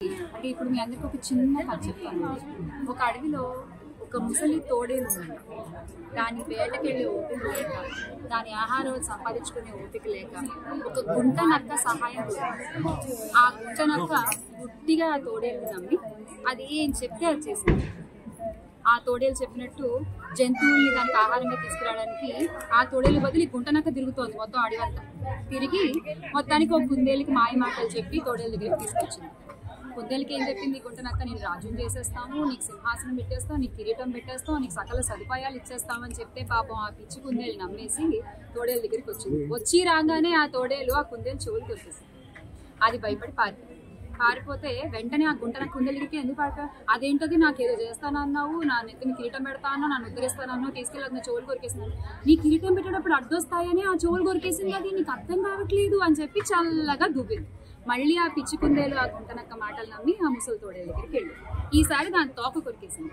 అంటే ఇప్పుడు మీ అందరికి ఒక చిన్న కథ చెప్తాను. ఒక అడవిలో ఒక ముసలి తోడేలు ఉందండి. దాని వేటకెళ్ళే ఓపిక లేక, దాని ఆహారం సంపాదించుకునే ఓపిక లేక ఒక గుంట నక్క సహాయం కోరింది. ఆ గుంట నక్క గుడ్డిగా ఆ తోడేలు నమ్మి అది ఏం చెప్తే అది చేసింది. ఆ తోడేలు చెప్పినట్టు జంతువుల్ని దానికి ఆహారంగా తీసుకురావడానికి ఆ తోడేలు బదులు గుంట నక్క తిరుగుతోంది మొత్తం అడవంతా. తిరిగి మొత్తానికి ఒక కుందేలుకి మాయ మాటలు చెప్పి తోడేలు దగ్గరికి తీసుకొచ్చింది. కుందేలుకి ఏం చెప్పింది గుంట నక్క, నేను రాజ్యం చేసేస్తాను, నీకు సింహాసనం పెట్టేస్తావు, నీకు కిరీటం పెట్టేస్తావు, నీకు సకల సదుపాయాలు ఇచ్చేస్తామని చెప్తే పాపం ఆ పిచ్చి కుందేలు నమ్మేసి తోడేలు దగ్గరికి వచ్చింది. వచ్చి రాగానే ఆ తోడేలు ఆ కుందేలు చెవులు కొట్టేసింది. అది భయపడి పారిపోతే వెంటనే ఆ గుంట నక్క కుందేలు దగ్గరికి ఎందుకు పారిపోయావు, అదేంటది నాకేదో చేస్తానన్నావు, నా నెత్తిని కిరీటం పెడతాను, నన్ను ఉద్ధరిస్తానన్నావు, తీసుకెళ్ళి నా చెవులు కొరికేసినాను, నీ కిరీటం పెట్టేటప్పుడు అడ్డొస్తాయని ఆ చెవులు కొరికేసింది, అది నీకు అర్థం కావట్లేదు అని చెప్పి చల్లగా దూపింది. మళ్ళీ ఆ పిచ్చి కుందేలు ఆ గుంట నక్క మాటలు నమ్మి ఆ ముసలి తోడేలు దగ్గరికి వెళ్ళి ఈసారి దాని తోక కొరికేసింది.